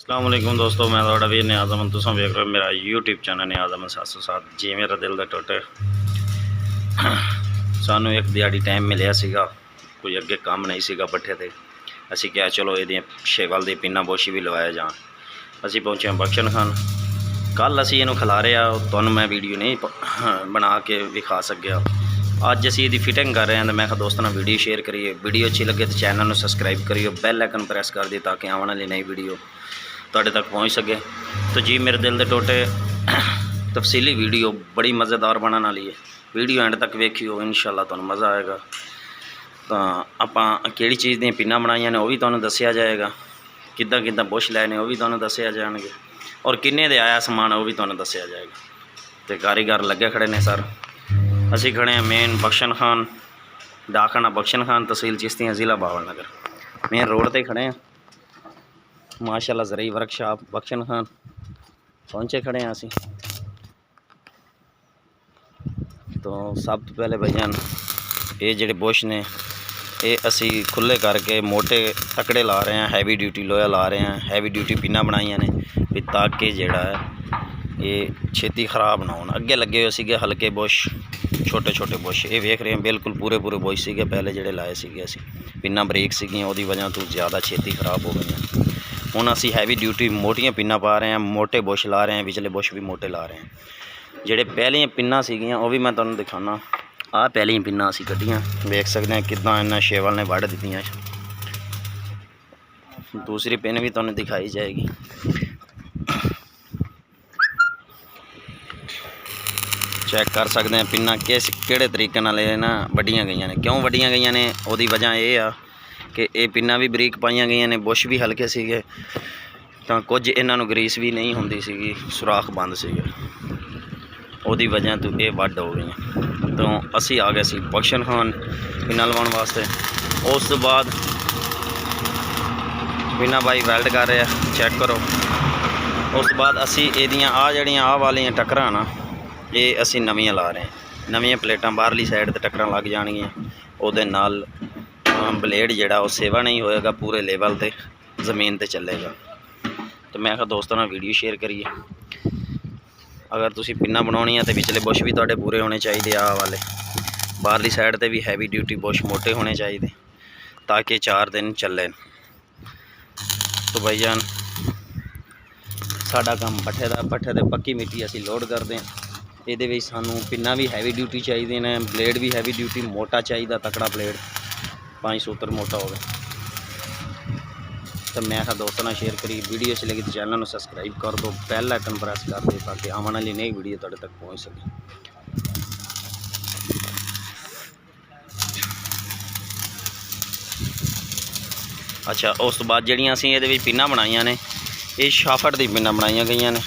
अस्सलाम वालेकुम दोस्तों, मैं थोड़ा वीर नियाज़ अमन। तुम वेख रहे हो मेरा यूट्यूब चैनल नियाज़ अमन 707। जी मेरा दिल दा टुट सानू एक दिहाड़ी टाइम मिलिया सीगा, कोई अगे काम नहीं सीगा पट्ठे ते। असी क्या चलो ये शेवाल दी पिन्ना बोशी भी लवाया जान। असी पहुँचे बख्शन खान। कल असी इनू खिलारे तुहानू मैं वीडियो नहीं बना के विखा सकिया। अज असी इसकी फिटिंग कर रहे हैं तो मैं दोस्तों नाल वीडियो शेयर करिए। वीडियो अच्छी लगे तो चैनल में सबसक्राइब करिए, बैल आइकन प्रेस कर दिए ताकि आने वाली नई वीडियो तुहाडे तक पहुँच सके। तो जी मेरे दिल दे टोटे तफसीली वीडियो बड़ी मज़ेदार बनने वाली है। वीडियो एंड तक वेखियो, इंशाल्लाह तुहानू मज़ा आएगा। तो आपां किहड़ी चीज़ दी पिन्ना बनाईयां ने वो भी तुहानू दस्सिया जाएगा, किद्दां किद्दां बुश लैने वो भी तुहानू दस्सिया जाणगे, और किन्ने दे आया समान वो भी तुहानू दस्सिया जाएगा। तो कारीगर लगे खड़े ने सर। असी खड़े हैं मेन बख्शन खान, डाकखाना बख्शन खान, तहसील चिश्तियां, ज़िला बावल नगर। मेन रोड पर खड़े हैं माशाल्लाह। ज़रई वर्कशॉप बख्शन खान पहुँचे खड़े हैं असी। तो सब तो पहले भाईजान ये जेडे बुश ने ये असी खुले करके मोटे तकड़े ला रहे हैं, हैवी ड्यूटी लोहा ला रहे हैं, हैवी ड्यूटी पिन्ना बनाइया ने भी ताकि जेड़ा है ये छेती खराब ना हो। अगे लगे हुए सीगे हल्के बुश, छोटे छोटे बुश। ये वेख रहे हैं बिल्कुल पूरे पूरे बुश सीगे पहले जेडे लाए सीगे असी। पिन्ना बरीक सीगियां, उसकी वजह तो ज़्यादा छेती खराब हो गई। हुण असी हैवी ड्यूटी मोटियां पिन्ना पा रहे हैं, मोटे बुश ला रहे हैं, विचले बुश भी मोटे ला रहे हैं। जेडे पहलियां पिन्ना सीगियां वो भी मैं तुहानू दिखाना। आ पहलियां पिन्ना असी कड्डियां, वेख सकते हैं किद्दां इन्हां शेवल ने वढ़ दित्तियां। दूसरी पिन भी तुहानू दिखाई जाएगी। चैक कर सकते हैं पिन्ना किहड़े तरीके नाल ना वड्डियां गईयां ने। क्यों वड्डियां गईयां ने, उसदी वजह यह आ कि ये पिन्ना भी बरीक पाईयां गईयां ने, बुश भी हल्के सीगे, तो कुछ इन्हां नूं ग्रीस भी नहीं हुंदी सीगी, सुराख बंद सीगे, उसदी वजह तो ये वड्ड हो गई। तो असी आ गए सी बख्शन खान पिन्ना लवाउण वास्ते। उस तो बाद पिन्ना भाई वैल्ड कर रहे हैं, चैक करो। उस तो बाद असी एदियां आ जड़ियां आ वालियां टक्करां ना ये असी नवीं ला रहे हैं। नवीं प्लेटां बाहरली साइड ते टक्करां लग जाणगियां, उहदे नाल ब्लेड जिहड़ा वो सेवा नहीं होएगा, पूरे लेवल ते ज़मीन ते चलेगा। तो मैं कहा दोस्तों नाल वीडियो शेयर करिए। अगर तुसी पिन्ना बनाउणी है तो विचले बुश भी तुहाडे पूरे होने चाहिए, आ वाले बाहरली साइड ते भी हैवी ड्यूटी बुश मोटे होने चाहिए ताकि 4 दिन चले। तो भाईजान साडा काम पट्ठे दा, पट्ठे ते पक्की मिट्टी असी लोड करते हैं। ਇਹਦੇ ਵਿੱਚ ਸਾਨੂੰ पिन्ना भी हैवी ड्यूटी चाहिए ने, ब्लेड भी हैवी ड्यूटी मोटा चाहिए, तकड़ा ब्लेड 5 सूत्र मोटा हो गया। तो मैं कहा दोस्तों ना शेयर करी, वीडियो अच्छी लगी तो चैनल में सबसक्राइब कर दो, बेल आइकन प्रेस कर दो ताकि आने वाली नई वीडियो तुहाडे तक पहुँच सके। अच्छा उस तो बाद जड़ियाँ असीं इहदे विच पिन्ना बनाईयां ने, ये शाफट दी पिन्ना बनाईयां गईयां ने।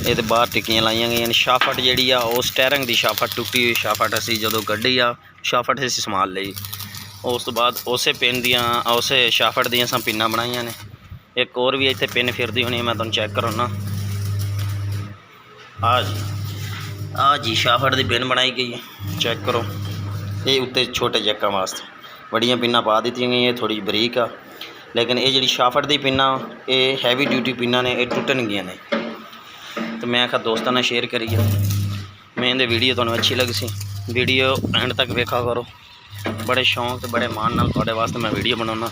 ये बाहर टिक्कियां लाइया गई ने। शाफट जी आ स्टैरिंग की शाफट, टुटी हुई शाफट असी जो कढ़ी आ शाफट असी संभाल ली। उस तो बाद उस पिन दियाँ उस शाफट दियां असां पिन्ना बनाईया ने। एक और भी इत्थे पिन फिरदी होनी, मैं तुहानू चैक करो ना। आ जी शाफट की पिन बनाई गई है, चैक करो। ये उत्ते छोटे जैकां वास्ते बड़ियां पिन्ना पा दी गई, थोड़ी बरीक आ, लेकिन ये जी शाफट की पिन्ना ये हैवी ड्यूटी पिन्ना ने, ये टुटणगियां ने। तो मैं आखा दोस्तों ने शेयर करिए। मैं इहदी वीडियो तुहानू अच्छी लगी सी, वीडियो एंड तक वेखा करो। बड़े शौक ते बड़े मान नाल तुहाडे वास्ते मैं वीडियो बनाउणा।